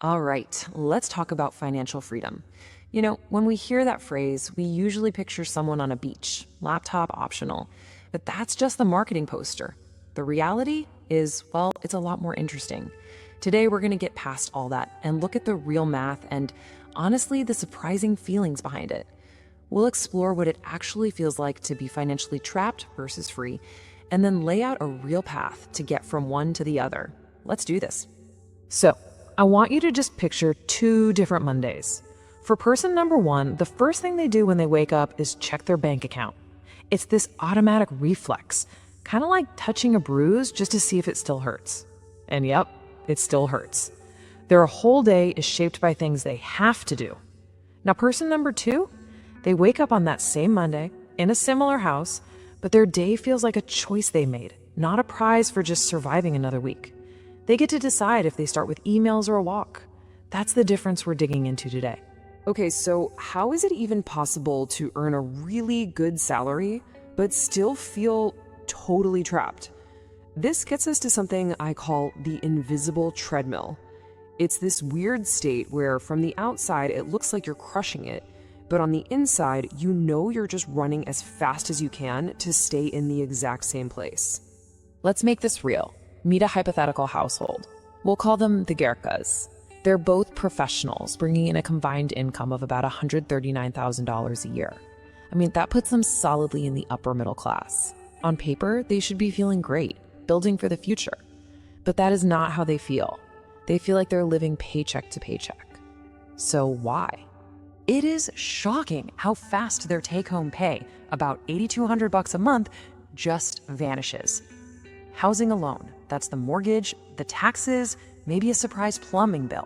All right, let's talk about financial freedom. When we hear that phrase, we usually picture someone on a beach, laptop optional. But that's just the marketing poster. The reality is, well, it's a lot more interesting. Today, we're going to get past all that and look at the real math and, honestly, the surprising feelings behind it. We'll explore what it actually feels like to be financially trapped versus free, and then lay out a real path to get from one to the other. Let's do this. So, I want you to just picture two different Mondays. For person number one, the first thing they do when they wake up is check their bank account. It's this automatic reflex, kind of like touching a bruise just to see if it still hurts. And yep, it still hurts. Their whole day is shaped by things they have to do. Now, person number two, they wake up on that same Monday in a similar house, but their day feels like a choice they made, not a prize for just surviving another week. They get to decide if they start with emails or a walk. That's the difference we're digging into today. Okay, so how is it even possible to earn a really good salary, but still feel totally trapped? This gets us to something I call the invisible treadmill. It's this weird state where from the outside, it looks like you're crushing it, but on the inside, you're just running as fast as you can to stay in the exact same place. Let's make this real. Meet a hypothetical household. We'll call them the Gerkas. They're both professionals, bringing in a combined income of about $139,000 a year. That puts them solidly in the upper middle class. On paper, they should be feeling great, building for the future. But that is not how they feel. They feel like they're living paycheck to paycheck. So why? It is shocking how fast their take-home pay, about $8,200 a month, just vanishes. Housing alone, that's the mortgage, the taxes, maybe a surprise plumbing bill.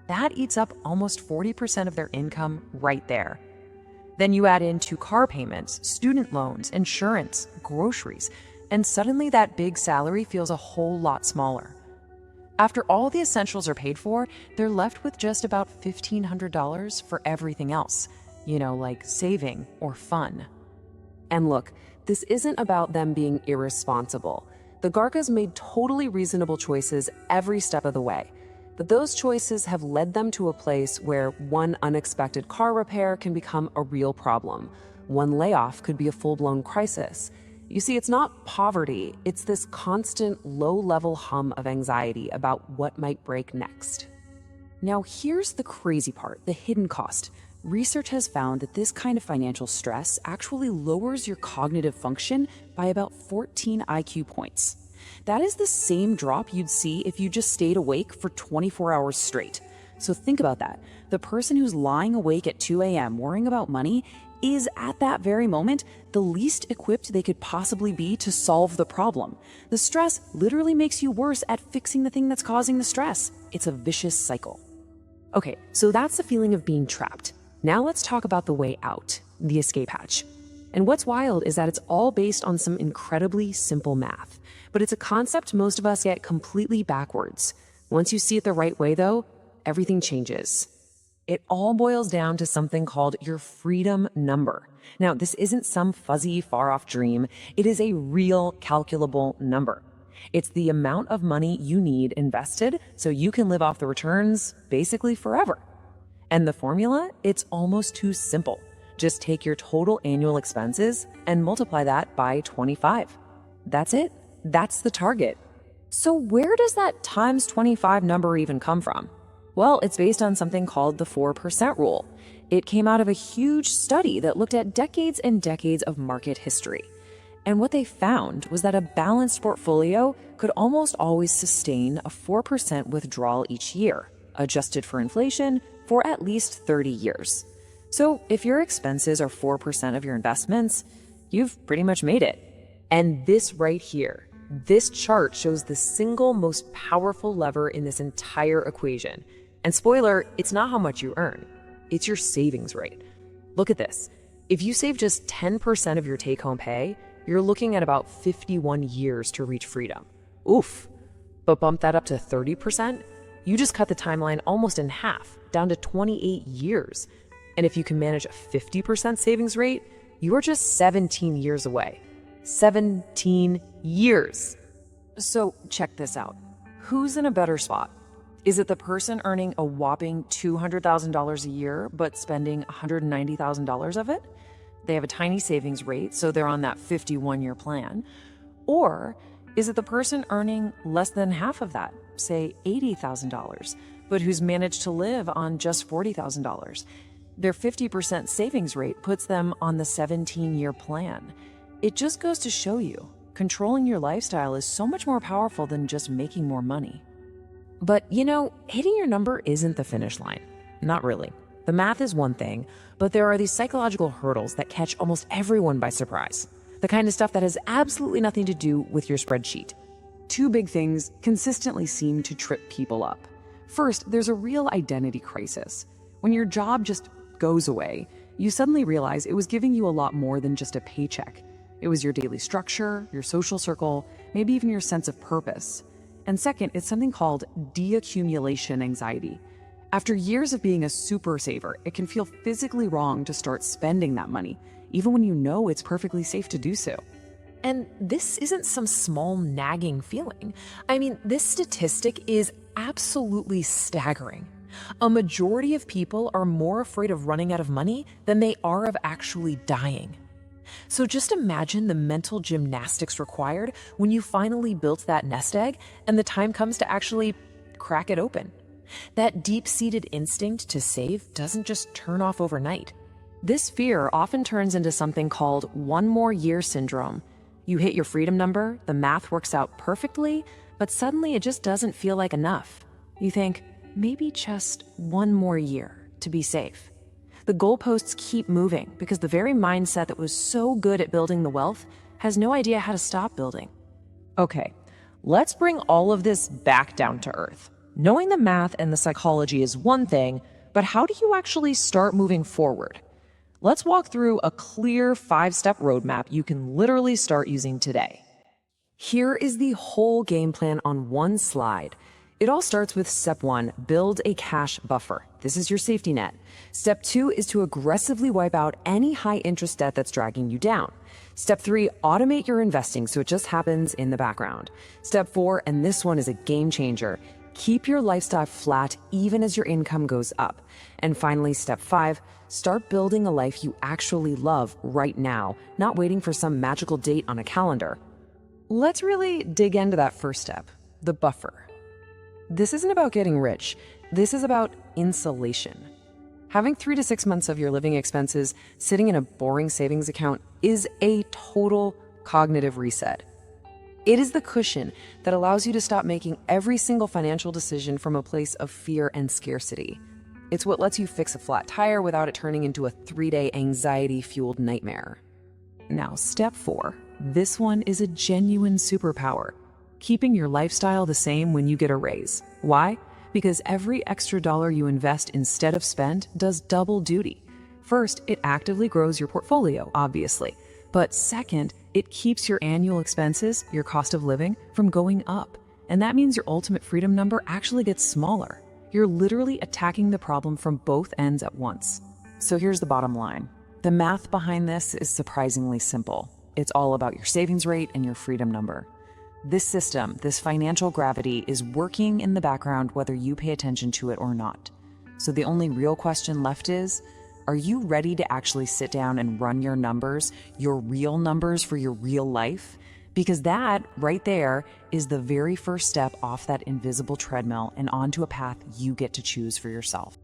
That eats up almost 40% of their income right there. Then you add in 2 car payments, student loans, insurance, groceries, and suddenly that big salary feels a whole lot smaller. After all the essentials are paid for, they're left with just about $1,500 for everything else, like saving or fun. And look, this isn't about them being irresponsible. The Garkas made totally reasonable choices every step of the way, but those choices have led them to a place where one unexpected car repair can become a real problem. One layoff could be a full-blown crisis. You see, it's not poverty, it's this constant low-level hum of anxiety about what might break next. Now, here's the crazy part, the hidden cost. Research has found that this kind of financial stress actually lowers your cognitive function by about 14 IQ points. That is the same drop you'd see if you just stayed awake for 24 hours straight. So think about that. The person who's lying awake at 2 a.m. worrying about money is at that very moment the least equipped they could possibly be to solve the problem. The stress literally makes you worse at fixing the thing that's causing the stress. It's a vicious cycle. Okay, so that's the feeling of being trapped. Now let's talk about the way out, the escape hatch. And what's wild is that it's all based on some incredibly simple math, but it's a concept most of us get completely backwards. Once you see it the right way, though, everything changes. It all boils down to something called your freedom number. Now, this isn't some fuzzy, far-off dream. It is a real, calculable number. It's the amount of money you need invested so you can live off the returns basically forever. And the formula, it's almost too simple. Just take your total annual expenses and multiply that by 25. That's it. That's the target. So where does that times 25 number even come from? Well, it's based on something called the 4% rule. It came out of a huge study that looked at decades and decades of market history. And what they found was that a balanced portfolio could almost always sustain a 4% withdrawal each year, adjusted for inflation, for at least 30 years. So if your expenses are 4% of your investments, you've pretty much made it. And this right here, this chart shows the single most powerful lever in this entire equation. And spoiler, it's not how much you earn, it's your savings rate. Look at this. If you save just 10% of your take-home pay, you're looking at about 51 years to reach freedom. Oof. But bump that up to 30%, you just cut the timeline almost in half, down to 28 years. And if you can manage a 50% savings rate, you are just 17 years away. 17 years. So check this out. Who's in a better spot? Is it the person earning a whopping $200,000 a year but spending $190,000 of it? They have a tiny savings rate, so they're on that 51-year plan. Or is it the person earning less than half of that, say $80,000, but who's managed to live on just $40,000? Their 50% savings rate puts them on the 17-year plan. It just goes to show you, controlling your lifestyle is so much more powerful than just making more money. But hitting your number isn't the finish line. Not really. The math is one thing, but there are these psychological hurdles that catch almost everyone by surprise. The kind of stuff that has absolutely nothing to do with your spreadsheet. Two big things consistently seem to trip people up. First, there's a real identity crisis. When your job just goes away, you suddenly realize it was giving you a lot more than just a paycheck. It was your daily structure, your social circle, maybe even your sense of purpose. And second, it's something called deaccumulation anxiety. After years of being a super saver, it can feel physically wrong to start spending that money, even when you know it's perfectly safe to do so. And this isn't some small nagging feeling. I mean, this statistic is absolutely staggering. A majority of people are more afraid of running out of money than they are of actually dying. So just imagine the mental gymnastics required when you finally built that nest egg and the time comes to actually crack it open. That deep-seated instinct to save doesn't just turn off overnight. This fear often turns into something called one more year syndrome. You hit your freedom number, the math works out perfectly, but suddenly it just doesn't feel like enough. You think, maybe just one more year to be safe. The goalposts keep moving because the very mindset that was so good at building the wealth has no idea how to stop building. Okay, let's bring all of this back down to earth. Knowing the math and the psychology is one thing, but how do you actually start moving forward? Let's walk through a clear 5-step roadmap you can literally start using today. Here is the whole game plan on one slide. It all starts with step 1, build a cash buffer. This is your safety net. Step 2 is to aggressively wipe out any high interest debt that's dragging you down. Step 3, automate your investing so it just happens in the background. Step 4, and this one is a game changer, keep your lifestyle flat even as your income goes up. And finally, step 5, start building a life you actually love right now, not waiting for some magical date on a calendar. Let's really dig into that first step, the buffer. This isn't about getting rich. This is about insulation. Having 3 to 6 months of your living expenses sitting in a boring savings account is a total cognitive reset. It is the cushion that allows you to stop making every single financial decision from a place of fear and scarcity. It's what lets you fix a flat tire without it turning into a 3-day anxiety-fueled nightmare. Now, step 4. This one is a genuine superpower. Keeping your lifestyle the same when you get a raise. Why? Because every extra dollar you invest instead of spend does double duty. First, it actively grows your portfolio, obviously. But second, it keeps your annual expenses, your cost of living, from going up. And that means your ultimate freedom number actually gets smaller. You're literally attacking the problem from both ends at once. So here's the bottom line. The math behind this is surprisingly simple. It's all about your savings rate and your freedom number. This system, this financial gravity, is working in the background whether you pay attention to it or not. So the only real question left is, are you ready to actually sit down and run your numbers, your real numbers for your real life? Because that, right there, is the very first step off that invisible treadmill and onto a path you get to choose for yourself.